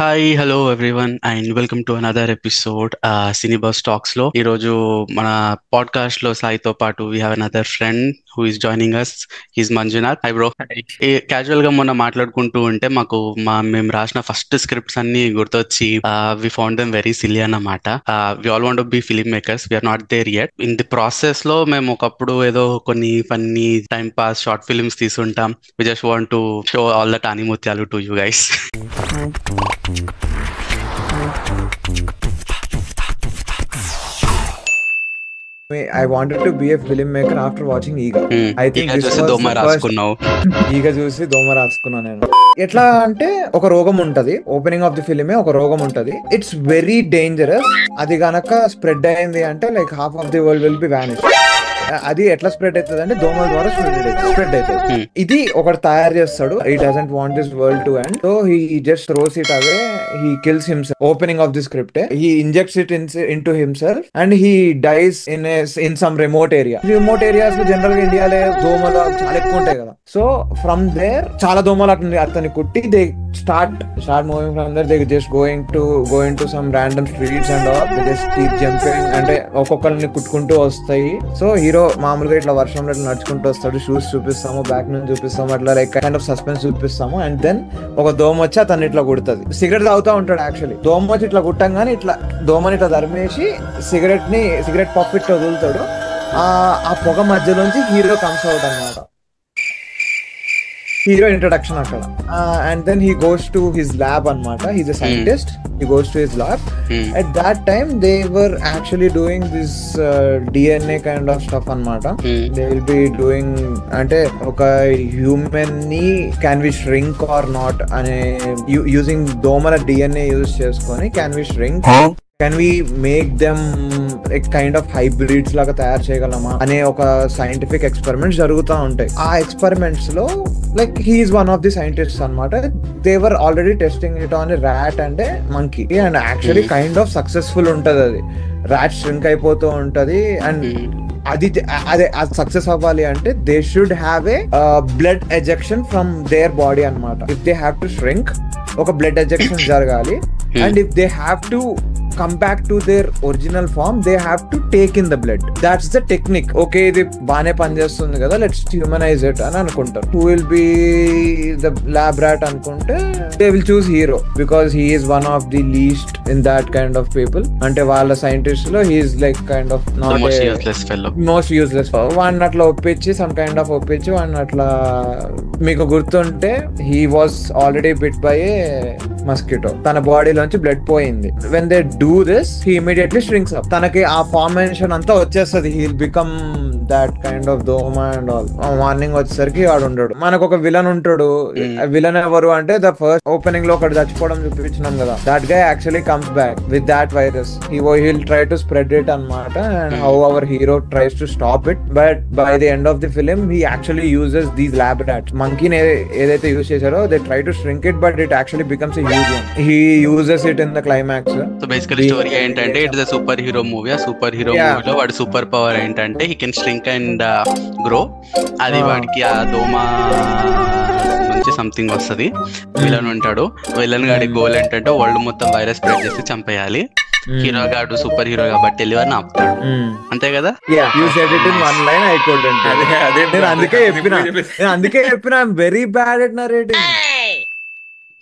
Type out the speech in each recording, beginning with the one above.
Hi hello everyone and welcome to another episode Cinebus talks లో. ఈరోజు మన podcast లో సాయితో పాటు we have another friend who is joining us. He's Manjunath. Hi bro. Casual గా మొన్న మాట్లాడుకుంటూ ఉంటే మాకు మేము రాసిన ఫస్ట్ స్క్రిప్ట్స్ అన్ని గుర్తొచ్చి we found them very silly అన్నమాట. We all want to be film makers, we are not there yet. In the process లో మేము ఒకప్పుడు ఏదో కొన్ని funny time pass short films తీసుంటాం. We just want to show all that ముత్యాలు to you guys. I wanted to be a filmmaker after watching Eega. I think ఈగ this చూసి was దోమ the first. రాసుకున్నావు. ఈగ చూసి దోమ రాసుకున్నా నేను. ఎట్లా అంటే ఒక రోగం ఉంటది, ఓపెనింగ్ ఆఫ్ ది ఫిలిమే ఒక రోగం ఉంటది. It's very dangerous. అది గనక స్ప్రెడ్ అయింది అంటే like half of the world will be vanish. అది ఎట్లా స్ప్రెడ్ అవుతుంది అంటే దోమల ద్వారా స్ప్రెడ్ అవుతుంది. ఇది ఒకటి తయారు చేస్తాడు. He doesn't want this world to end, so he just throws it away. He kills himself. Opening of the script, he injects it in to himself and he dies in some remote area. Remote areas లో general గా ఇండియాలో దోమలు చాలా ఎక్కువ ఉంటాయి కదా. So from there చాలా దోమలు అతన్ని కుట్టి they start moving from there. They just going to some random streets and all. They just keep jumping, అంటే ఒక్కొక్కరిని కుట్టుకుంటూ వస్తాయి. సో హీరో మామూలుగా ఇట్లా వర్షంలో ఇట్లా నడుచుకుంటూ వస్తాడు. షూస్ చూపిస్తాము, బ్యాక్ నుంచి చూపిస్తాము, అట్లా లైక్ కైండ్ ఆఫ్ సస్పెన్స్ చూపిస్తాము. అండ్ దెన్ ఒక దోమ వచ్చి అతన్ని ఇట్లా కుడుతుంది. సిగరెట్ తాగుతూ ఉంటాడు యాక్చువల్లీ. దోమ వచ్చి ఇట్లా కుట్టంగానే ఇట్లా దోమని ఇట్లా ధరిమేసి సిగరెట్ పఫ్ ఇట్లా వదులుతాడు. ఆ పొగ మధ్యలోంచి హీరో కమ్స్ అవుట్ అన్నమాట. హీరో ఇంట్రొడక్షన్ అక్కడ. And then he goes to his lab అన్నమాట. He's a scientist. He goes to his lab. At that time they were actually doing this DNA kind of stuff anamata. They will be doing ante oka human ni can we shrink or not ane using domala DNA use cheskoni can we shrink, can we make them a kind of hybrids లాగా తయారు చేయగలమా అనే ఒక scientific experiments జరుగుతూ ఉంటాయి. ఆ experiments లో like he is one of the scientists అనమాట. They were already testing it on rat and monkey. And actually kind of successful ఉంటది. అది ర్యాట్ ష్రింక్ అయిపోతూ ఉంటది. అండ్ అది సక్సెస్ అవ్వాలి అంటే they should have a blood ejection from their body అనమాట. If they have to shrink, ఒక blood ejection జరగాలి. And if they have to come back to their original form, they have to take in the blood. That's the technique. Okay, ఇది బానే పనిచేస్తుంది కదా, let's humanize it అని అనుకుంటారు. Who will be the lab rat అనుకుంటే they will choose hero because he is one of the least in that kind of people. అంటే వాళ్ళ scientist లో he is like kind of not most useless fellow. వాడిని అట్లా ఒప్పించి వాడిని అట్లా. మీకు గుర్తుంటే he was already bit by a mosquito. తన బాడీలోంచి బ్లడ్ పోయింది. when they do this, he immediately shrinks up. తనకి ఆ ఫార్మేషన్ అంతా వచ్చేస్తుంది. he'll become that kind of doma and all. Morning వచ్చేసరికి వాడు ఉండడు. మనకు ఒక విలన్ ఉంటాడు. విలన్ ఎవరు అంటే ద ఫస్ట్ ఓపెనింగ్ లో ఒకటి చచ్చిపోవడం చూపించినాం కదా, that guy actually comes back with that virus. he'll try to spread it అన్నమాట. and how our hero tries to stop it, but by the end of the film he actually uses these lab rats. monkey ఏదైతే use చేశారో they try to shrink it, but it actually becomes a huge one. he uses it in the climax. So basically story ఏంటంటే it is super hero movie. ఆ super hero మూవీలో వాడి super power ఏంటంటే he can shrink and grow. అది వాడికి ఆ దోమ నుంచి సంథింగ్ వస్తుంది. విలన్ ఉంటాడు. విలన్ గాడి గోల్ ఏంటంటే వరల్డ్ మొత్తం వైరస్ స్ప్రెడ్ చేసి చంపేయాలి. హీరో గాడు సూపర్ హీరో కాబట్టి వెళ్ళి ఆపుతాడు. అంతే కదా. అందుకే చెప్పిన very bad at narrating.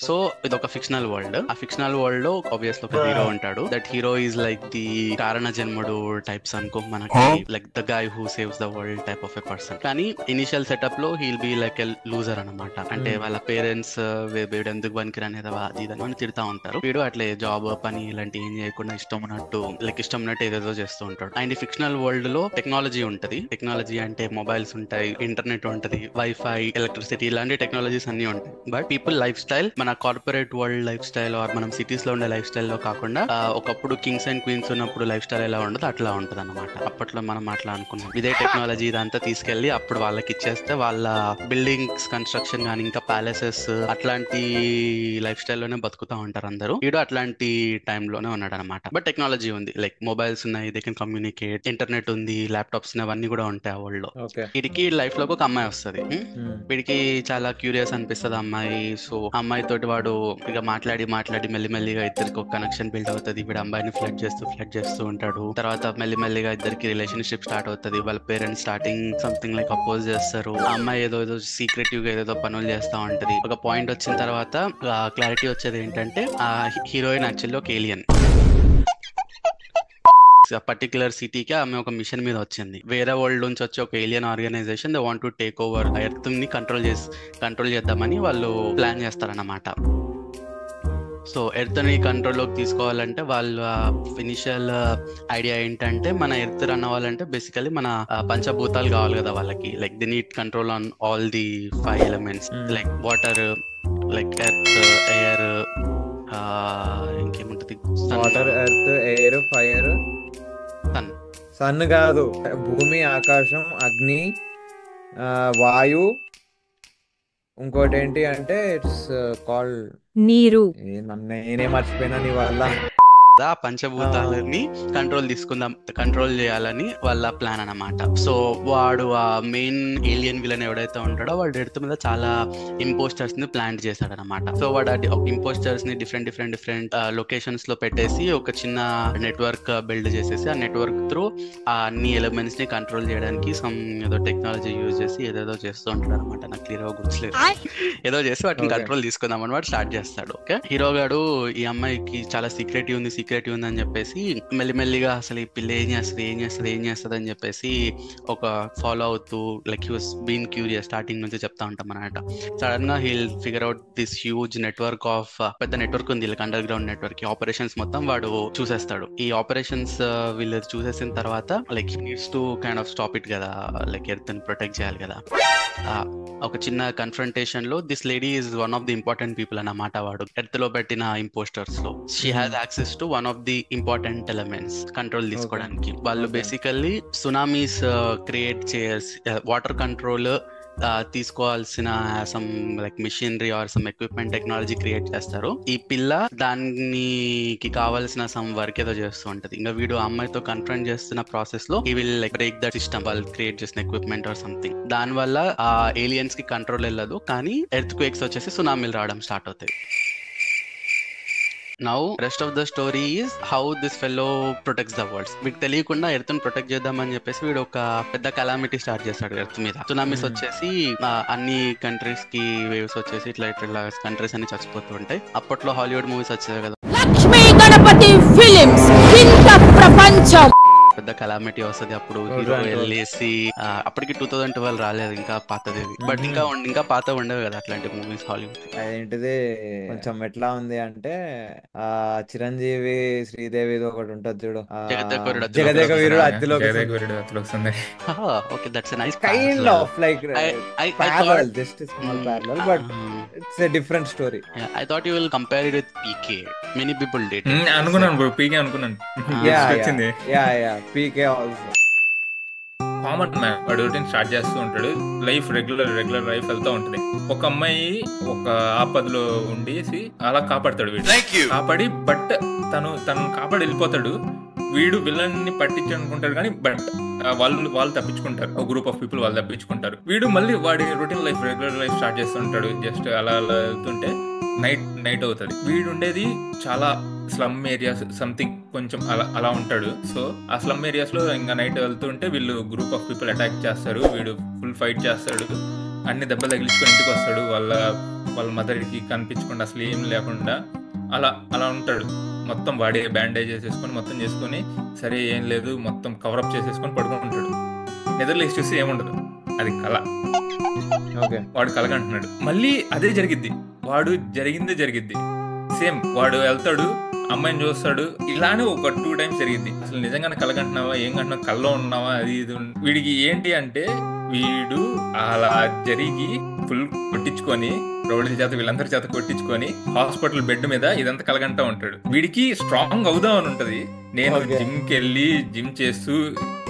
So ఇది ఒక ఫిక్షనల్ వరల్డ్. ఆ ఫిక్షనల్ వరల్డ్ లో ఆబ్వియస్లీ ఒక హీరో ఉంటాడు. That hero is like the కారణ జన్ముడు టైప్స్ అనుకో మనకి, like the guy who saves the world type of a person. కానీ ఇనిషియల్ సెటప్ లో he'll be like a loser అనమాట. అంటే వాళ్ళ పేరెంట్స్ వీడు ఎందుకు పనికిరానేదా అది అని తిడతా ఉంటారు. వీడు అట్లే జాబ్ పని ఇలాంటి ఏం చేయకుండా ఇష్టం ఉన్నట్టు ఏదేదో చేస్తూ ఉంటాడు. అండ్ ఈ ఫిక్షనల్ వరల్డ్ లో టెక్నాలజీ ఉంటది. టెక్నాలజీ అంటే మొబైల్స్ ఉంటాయి, ఇంటర్నెట్ ఉంటది, వైఫై, ఎలక్ట్రిసిటీ, ఇలాంటి టెక్నాలజీస్ అన్ని ఉంటాయి. బట్ పీపుల్ లైఫ్ స్టైల్ మన corporate world life style or మనం సిటీస్ లో ఉండే లైఫ్ స్టైల్ లో కాకుండా ఒకప్పుడు కింగ్స్ అండ్ క్వీన్స్ ఉన్నప్పుడు లైఫ్ స్టైల్ ఎలా ఉండదు అట్లా ఉంటది అనమాట. అప్పట్లో మనం అట్లా అనుకున్నాం. ఇదే టెక్నాలజీ ఇదంతా తీసుకెళ్లి అప్పుడు వాళ్ళకి ఇచ్చేస్తే వాళ్ళ బిల్డింగ్స్ కన్స్ట్రక్షన్ గానీ ఇంకా ప్యాలెసెస్ అట్లాంటి లైఫ్ స్టైల్ లోనే బతుకుతా ఉంటారు అందరూ. వీడు అట్లాంటి టైమ్ లోనే ఉన్నాడు అనమాట. బట్ టెక్నాలజీ ఉంది, లైక్ మొబైల్స్ ఉన్నాయి, దే కెన్ కమ్యూనికేట్, ఇంటర్నెట్ ఉంది, ల్యాప్టాప్స్ అవన్నీ కూడా ఉంటాయి ఆ వరల్డ్ లో. వీడికి లైఫ్ లో ఒక అమ్మాయి వస్తుంది. వీడికి చాలా క్యూరియస్ అనిపిస్తుంది అమ్మాయి. సో అమ్మాయితో తోటి వాడు ఇక మాట్లాడి మెల్లిమెల్లిగా ఇద్దరికి ఒక కనెక్షన్ బిల్డ్ అవుతుంది. వీడు అమ్మాయిని ఫ్లడ్ చేస్తూ ఉంటాడు. తర్వాత మెల్లిమెల్లిగా ఇద్దరికి రిలేషన్షిప్ స్టార్ట్ అవుతుంది. వాళ్ళ parents starting something like oppose చేస్తారు. ఆ అమ్మాయి ఏదో సీక్రెటివ్ గా ఏదో పనులు చేస్తా ఉంటది. ఒక పాయింట్ వచ్చిన తర్వాత క్లారిటీ వచ్చేది ఏంటంటే ఆ హీరోయిన్ యాక్చువల్లీ ఒక ఏలియన్. పర్టికులర్ సిటీకి ఆమె ఒక మిషన్ మీద వచ్చింది. వేరే వరల్డ్ నుంచి వచ్చి ఒక alien organisation they want to take over earth ని కంట్రోల్ చేద్దామని వాళ్ళు ప్లాన్ చేస్తారన్నమాట. సో ఎర్త్ ని కంట్రోల్లోకి తీసుకోవాలంటే వాళ్ళ ఇనిషియల్ ఐడియా ఏంటంటే మన ఎర్త్ రన్ అవ్వాలంటే బేసికలీ మన పంచభూతాలు కావాలి కదా వాళ్ళకి. Like the need control on all the 5 elements like water, like earth, air, ఇంకేముంటది, water, earth, air, fire, sun కాదు, భూమి, ఆకాశం, అగ్ని, వాయు, ఇంకోటి ఏంటి అంటే ఇట్స్ కాల్డ్ నీరు. నేనే మర్చిపోయినా నీ వల్ల. ఆ పంచభూతాలని కంట్రోల్ చేయాలని వాళ్ళ ప్లాన్ అన్నమాట. సో వాడు ఆ మెయిన్ ఏలియన్ విలన్ ఎవడైతే ఉంటాడో వాడు ఎర్త్ మీద చాలా ఇంపోస్టర్స్ ని ప్లాన్ చేశాడు అనమాట. సో వాడు ఇంపోస్టర్స్ ని డిఫరెంట్ లొకేషన్స్ లో పెట్టేసి ఒక చిన్న నెట్వర్క్ బిల్డ్ చేసేసి ఆ నెట్వర్క్ త్రూ ఆ అన్ని ఎలిమెంట్స్ ని కంట్రోల్ చేయడానికి ఏదో టెక్నాలజీ యూజ్ చేసి ఏదేదో చేస్తూ ఉంటాడు అనమాట. నాకు క్లియర్ గా గుర్తులేదు. ఏదో చేసి వాటిని కంట్రోల్ తీసుకుందాం అని వాడు స్టార్ట్ చేస్తాడు. ఓకే, హీరో గాడు ఈ అమ్మాయికి చాలా సీక్రెటివ్ ఉంది అని చెప్పేసి మెల్లిమెల్లిగా అసలు ఈ పిల్ల ఏం చేస్తుంది అని చెప్పేసి ఒక ఫాలో అవుతూ like he was been curious starting నుంచి చెప్తా ఉంటాం అన్నమాట. సడన్ గా he'll figure out this huge network of పెద్ద నెట్వర్క్ ఉంది లైక్ అండర్ గ్రౌండ్ నెట్వర్క్. ఈ ఆపరేషన్స్ మొత్తం వాడు చూసేస్తాడు. ఈ ఆపరేషన్స్ వీళ్ళు చూసేసిన తర్వాత like he needs to kind of stop it కదా, లైక్ ఎర్త్ ని ప్రొటెక్ట్ చేయాలి కదా. ఒక చిన్న కన్ఫ్రంటేషన్ లో this lady is one of the important people అన్నమాట. వాడు ఎర్త్ లో పెట్టిన ఇంపోస్టర్స్ లో she has access to one of the important elements control తీసుకోవడానికి. వాళ్ళు బేసికల్లీ సునామీస్ క్రియేట్ చేయాల్సి వాటర్ కంట్రోల్ తీసుకోవాల్సిన some like machinery or some equipment technology create చేస్తారు. ఈ పిల్ల దానికి కావాల్సిన సమ్ వర్క్ ఏదో చేస్తూ ఉంటది. ఇంకా వీడు అమ్మాయితో కన్ఫ్రంట్ చేస్తున్న ప్రాసెస్ లో ఈ will like break the system, వాళ్ళు క్రియేట్ చేసిన ఎక్విప్మెంట్ ఆర్ సంథింగ్. దాని వల్ల ఆ ఏలియన్స్ కి కంట్రోల్ వెళ్ళదు, కానీ ఎర్త్ క్వేక్స్ వచ్చేసి సునామీలు రావడం స్టార్ట్ అవుతాయి. Now rest of the story is how this fellow protects the world. వీడికి తెలియకుండా ఎర్త్ ని ప్రొటెక్ట్ చేద్దామని చెప్పేసి వీడు ఒక పెద్ద కలామిటీ స్టార్ట్ చేస్తాడు ఎర్త్ మీద. సునామీస్ వచ్చేసి అన్ని కంట్రీస్ కి వేవ్స్ వచ్చేసి ఇట్లా కంట్రీస్ అన్ని చచ్చిపోతూ ఉంటాయి. అప్పట్లో హాలీవుడ్ మూవీస్ వచ్చేవి కదా, లక్ష్మీ గణపతి ఫిలిమ్స్, ఇంత ప్రపంచం పెద్ద కలామిటీ వస్తుంది. అప్పుడు హీరో వెళ్ళేసి అప్పటికి 2012 రాలేదు ఇంకా పాతది, బట్ ఇంకా పాత ఉండేవి కదా అట్లాంటి మూవీస్ హాలీవుడ్. అదేంటిది కొంచెం ఎట్లా ఉంది అంటే ఆ చిరంజీవి శ్రీదేవి ఒకటి ఉంటది చూడు, జగదేక వీరుడు అతిలోకి. Okay, that's a nice kind of like parallel, just a small parallel, but it's a different story. I thought you will compare it with PK. Many people did. అనుకున్నాను బ్రో, PK అనుకున్నాను. Yeah, PK also. Common man, వాడు routine start చేస్తూ ఉంటాడు. Life regular life వెళ్తూ ఉంటది. ఒక అమ్మాయి ఒక ఆపదలో ఉండేసి అలా కాపాడతాడు వీడు. కాపాడి బట్ తను కాపాడి వెళ్ళిపోతాడు. వీడు విలన్ ని పట్టించనుకుంటాడు కానీ బట్ వాళ్ళు తప్పించుకుంటారు. ఒక గ్రూప్ ఆఫ్ పీపుల్ వాళ్ళు తప్పించుకుంటారు. వీడు మళ్ళీ వాడి routine life regular life start చేస్తుంటాడు. జస్ట్ అలా వెళ్తుంటే నైట్ అవుతుంది. వీడు ఉండేది చాలా స్లమ్ ఏరియాస్ సంథింగ్ కొంచెం అలా ఉంటాడు. సో ఆ స్లమ్ ఏరియాస్ లో ఇంకా నైట్ వెళ్తుంటే వీళ్ళు గ్రూప్ ఆఫ్ పీపుల్ అటాక్ చేస్తారు. వీడు ఫుల్ ఫైట్ చేస్తాడు. అన్ని దెబ్బలు తగిలించుకొని ఇంటికి వస్తాడు. వాళ్ళ మదర్కి కనిపించకుండా అసలు ఏం లేకుండా అలా ఉంటాడు. మొత్తం వాడే బ్యాండేజ్ చేసేసుకొని మొత్తం చేసుకొని సరే ఏం లేదు మొత్తం కవరప్ చేసేసుకొని పడుకుంటాడు. నిద్రలేసి చూసి ఏముండదు, అది కళ. వాడు కలగంటున్నాడు. మళ్ళీ అదే జరిగిద్ది. వాడు జరిగిద్ది సేమ్. వాడు వెళ్తాడు, అమ్మాయిని చూస్తాడు. ఇలానే ఒక 2 times జరిగింది. అసలు నిజంగానే కలగంటున్నావా, ఏం కంటున్నావు, కల్లో ఉన్నావా, అది ఇది. వీడికి ఏంటి అంటే వీడు అలా జరిగి ఫుల్ కొట్టించుకొని రౌడీల చేత వీళ్ళందరి చేత కొట్టించుకొని హాస్పిటల్ బెడ్ మీద ఇదంతా కలగంటా ఉంటాడు. వీడికి స్ట్రాంగ్ అవుదాం అని ఉంటది. నేను జిమ్కి వెళ్ళి జిమ్ చేస్తూ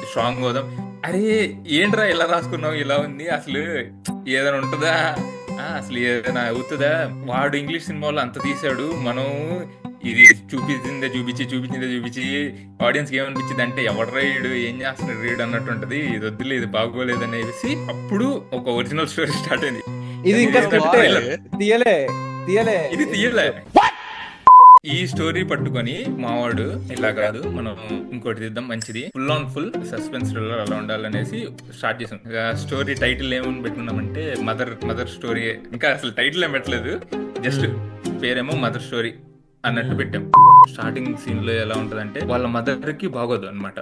స్ట్రాంగ్ అవుదాం. అరే ఏంట్రా ఇలా రాసుకున్నావు, ఇలా ఉంది, అసలు ఏదైనా ఉంటుందా, అసలు ఏదైనా అవుతుందా? వాడు ఇంగ్లీష్ సినిమాలో అంత తీసాడు. మనం ఇది చూపించి ఆడియన్స్ కి ఏమనిపించింది అంటే ఎవడ్రా రీడు, ఏం చేస్తున్నాడు రీడ్ అన్నట్టు ఉంటది. ఇది వద్దులే, ఇది బాగోలేదు అనేసి అప్పుడు ఒక ఒరిజినల్ స్టోరీ స్టార్ట్ అయింది. ఇది ఇంకా తీయలే తీయలే ఇది తీయలే. ఈ స్టోరీ పట్టుకొని మావాడు ఇలా కాదు మనం ఇంకోటి తీద్దాం మంచిది, full on full suspense thriller అలా ఉండాలనేసి స్టార్ట్ చేసాం. స్టోరీ టైటిల్ ఏమని పెట్టుకున్నామంటే మదర్ స్టోరీ. ఇంకా అసలు టైటిల్ ఏం పెట్టలేదు, జస్ట్ పేరేమో మదర్ స్టోరీ అన్నట్టు పెట్టాం. స్టార్టింగ్ సీన్ లో ఎలా ఉంటదంటే వాళ్ళ మదర్ కి బాగోదు అనమాట.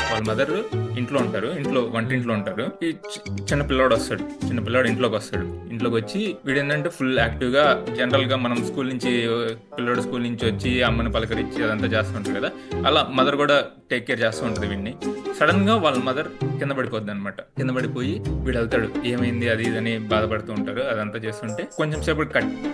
వాళ్ళ మదర్ ఇంట్లో ఉంటారు, వంటింట్లో ఉంటారు. ఈ చిన్న పిల్లాడు ఇంట్లోకి వస్తాడు. ఇంట్లోకి వచ్చి వీడు ఏంటంటే ఫుల్ యాక్టివ్ గా, జనరల్ గా మనం పిల్లోడు స్కూల్ నుంచి వచ్చి అమ్మని పలకరించి అదంతా చేస్తుంటారు కదా, అలా మదర్ కూడా టేక్ కేర్ చేస్తూ ఉంటది వీడిని. సడన్ గా వాళ్ళ మదర్ కింద పడిపోద్ది అనమాట. కింద పడిపోయి వీడు వెళ్తాడు, ఏమైంది అది ఇదని బాధపడుతూ ఉంటారు. అదంతా చేస్తుంటే కొంచెం సేపు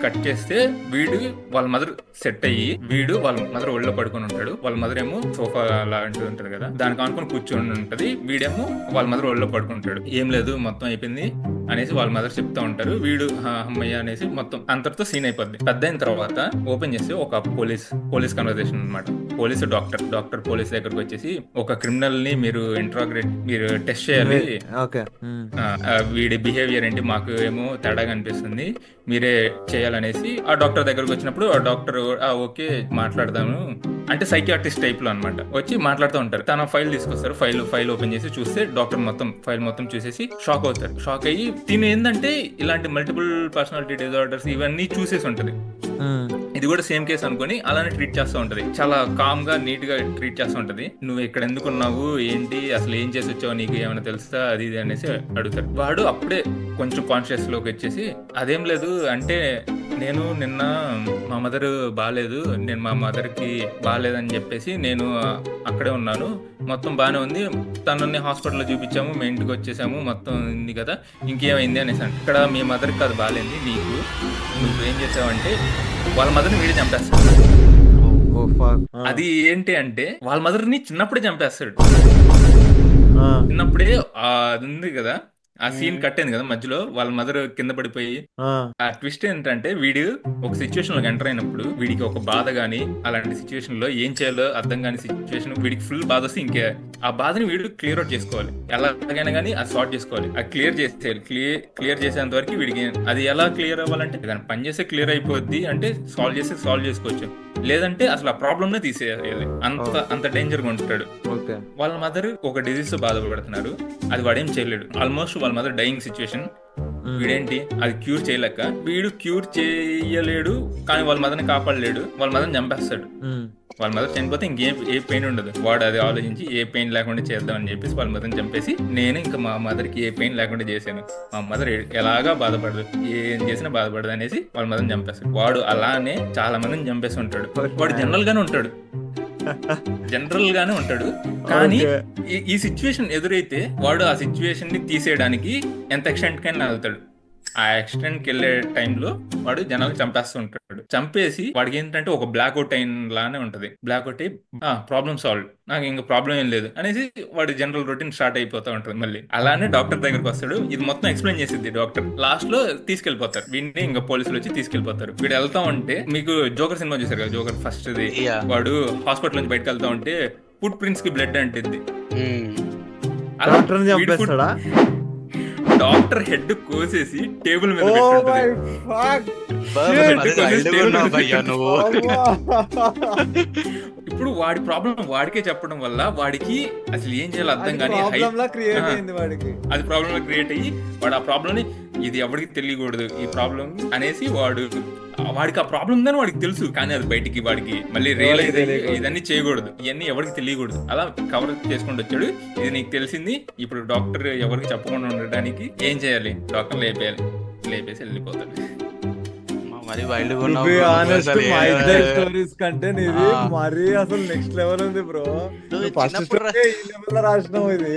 కట్ చేస్తే వీడు వాళ్ళ మదర్ సెట్ అయ్యి వీడు వాళ్ళ మదర్ ఒళ్ళో పడుకొని ఉంటాడు. వాళ్ళ మదర్ ఏమో సోఫా లాంటిది ఉంటది కదా, దానికి ఆనుకొని కూర్చొని ఉంటది. వీడేమో వాళ్ళ మదర్ ఒళ్ళో పడుకుంటాడు. ఏం లేదు మొత్తం అయిపోయింది అనేసి వాళ్ళ మదర్ చెప్తా ఉంటారు. వీడు అమ్మయ్య అనేసి మొత్తం అంతటితో సీన్ అయిపోద్ది. పెద్ద అయిన తర్వాత ఓపెన్ చేస్తే ఒక పోలీస్ కన్వర్సేషన్ అనమాట. డాక్టర్ పోలీస్ దగ్గరకు వచ్చేసి ఒక క్రిమినల్ ని మీరు టెస్ట్ చేయాలి, వీడి బిహేవియర్ ఏంటి మాకు ఏమో తేడాగా అనిపిస్తుంది, మీరే చేయాలనేసి ఆ డాక్టర్ దగ్గరకు వచ్చినప్పుడు ఆ డాక్టర్ ఓకే మాట్లాడదాము అంటే సైకియాట్రిస్ట్ టైప్ లో అనమాట. వచ్చి మాట్లాడుతూ ఉంటారు. తన ఫైల్ తీసుకొస్తారు. ఫైల్ ఓపెన్ చేసి చూస్తే డాక్టర్ ఫైల్ మొత్తం చూసేసి షాక్ అవుతారు. షాక్ అయ్యి తిను ఏంటంటే ఇలాంటి మల్టిపుల్ పర్సనాలిటీ డిజార్డర్స్ ఇవన్నీ చూసేసి ఉంటది. ఇది కూడా సేమ్ కేసు అనుకుని అలానే ట్రీట్ చేస్తూ ఉంటది. చాలా కామ్ గా నీట్ గా ట్రీట్ చేస్తూ ఉంటది. నువ్వు ఇక్కడ ఎందుకున్నావు, ఏంటి అసలు ఏం చేసి వచ్చావు, నీకు ఏమైనా తెలుసా అది ఇది అనేసి అడుగుతారు. వాడు అప్పుడే కొంచెం కాన్షియస్ లోకి వచ్చేసి అదేం లేదు అంటే నేను నిన్న మా మదర్ బాగాలేదు, నేను మా మదర్ కి బాగాలేదని చెప్పేసి నేను అక్కడే ఉన్నాను, మొత్తం బాగానే ఉంది, తనని హాస్పిటల్లో చూపించాము, మేము ఇంటికి వచ్చేసాము, మొత్తం ఉంది కదా, ఇంకేమైంది అనేసి. ఇక్కడ మీ మదర్కి అది బాగాలేదు, నీకు నువ్వేం చేసావంటే వాళ్ళ మదర్ని వీడే చంపేస్తాడు. అది ఏంటి అంటే వాళ్ళ మదర్ని చిన్నప్పుడే చంపేస్తాడు. చిన్నప్పుడే అది ఉంది కదా, ఆ సీన్ కట్ అయింది కదా మధ్యలో, వాళ్ళ మదర్ కింద పడిపోయి. ఆ ట్విస్ట్ ఏంటంటే వీడు ఒక సిచ్యువేషన్ లోకి ఎంటర్ అయినప్పుడు వీడికి ఒక బాధ గానీ అలాంటి సిచ్యువేషన్ లో ఏం చేయాలో అర్థం కాని సిచ్యువేషన్, వీడికి ఫుల్ బాధ వస్తే ఇంకే ఆ బాధని వీడు క్లియర్ అవుట్ చేసుకోవాలి. ఎలాగైనా కానీ అది సార్ట్ చేసుకోవాలి, అది క్లియర్ చేసేయాలి. క్లియర్ చేసేంత వరకు వీడికి అది ఎలా క్లియర్ అవ్వాలంటే దాన్ని పని చేస్తే క్లియర్ అయిపోద్ది అంటే సాల్వ్ చేసుకోవచ్చు, లేదంటే అసలు ఆ ప్రాబ్లమ్ నే తీసేయాలి. అంత డేంజర్ గా ఉంటాడు. వాళ్ళ మదర్ ఒక డిజీజ్ తో బాధపడుతున్నారు, అది వాడేం చేయలేడు. ఆల్మోస్ట్ వాళ్ళ మదర్ డైయింగ్ సిచ్యువేషన్. వీడేంటి అది క్యూర్ చేయలేక వీడు క్యూర్ చేయలేడు, కానీ వాళ్ళ మదర్ని కాపాడలేడు, వాళ్ళ మదర్ని చంపేస్తాడు. వాళ్ళ మదర్ చనిపోతే ఏ పెయిన్ ఉండదు. వాడు అది ఆలోచించి ఏ పెయిన్ లేకుండా చేద్దామని చెప్పేసి వాళ్ళ మదర్ని చంపేసి నేను ఇంకా మా మదర్కి ఏ పెయిన్ లేకుండా చేశాను, మా మదర్ ఎలాగా బాధపడదు, ఏం చేసినా బాధపడదు అనేసి వాళ్ళ మదర్ని చంపేస్తాడు. వాడు అలానే చాలా మందిని చంపేసి ఉంటాడు. వాడు జనరల్ గానే ఉంటాడు కానీ ఈ సిచ్యువేషన్ ఎదురైతే వాడు ఆ సిచ్యువేషన్ ని తీసేయడానికి ఎంత ఎక్స్టెంట్ కైనా వెళ్తాడు. ఆ ఎక్స్టెంట్ కి వెళ్లే టైంలో వాడు జనాలు చంపేస్తూ ఉంటాడు. చంపేసి వాడికి ఏంటంటే ఒక బ్లాక్అవుట్ అయిన లానే ఉంటది. బ్లాక్అవుట్ అయ్యి ప్రాబ్లమ్ సాల్వ్, నాకు ఇంకా ప్రాబ్లం ఏం లేదు అనేసి వాడి జనరల్ రొటీన్ స్టార్ట్ అయిపోతా ఉంటుంది. మళ్ళీ అలానే డాక్టర్ దగ్గరకు వస్తాడు. ఇది మొత్తం ఎక్స్ప్లెయిన్ చేసిద్ది డాక్టర్. లాస్ట్ లో తీసుకెళ్లిపోతారు వీడిని, ఇంకా పోలీసులు వచ్చి తీసుకెళ్లిపోతారు. వీడు వెళ్తా ఉంటే మీకు జోకర్ సినిమా చూసారు కదా, జోకర్ ఫస్ట్ ది, వాడు హాస్పిటల్ నుంచి బయటకు వెళ్తా ఉంటే ఫుట్ ప్రింట్స్ కి బ్లడ్ అంటిద్ది. డాక్టర్ హెడ్ కోసేసి టేబుల్ మీద ఇప్పుడు వాడి ప్రాబ్లం వాడికే చెప్పడం వల్ల వాడికి అసలు ఏం చేయాలో అర్థం కానీ అది ప్రాబ్లం లా క్రియేట్ అయ్యి వాడు ఆ ప్రాబ్లం ని ఇది ఎవరికి తెలియకూడదు ఈ ప్రాబ్లం అనేసి వాడికి ఆ ప్రాబ్లం ఉందని వాడికి తెలుసు, కానీ అది బయటికి వాడికి మళ్ళీ రియలైజ్ అయ్యి ఇదన్నీ చేయకూడదు, ఇవన్నీ ఎవరికి తెలియకూడదు, అలా కవర్ చేసుకుంటూ వచ్చాడు. ఇది నీకు తెలిసింది, ఇప్పుడు డాక్టర్ ఎవరికి చెప్పకుండా ఉండడానికి ఏం చేయాలి, డాక్టర్ లేపేసి వెళ్ళిపోతాడు. మరి కంటే మరీ అసలు నెక్స్ట్ లెవెల్ ఉంది బ్రో. ఫస్ట్ రాసినావు ఇది.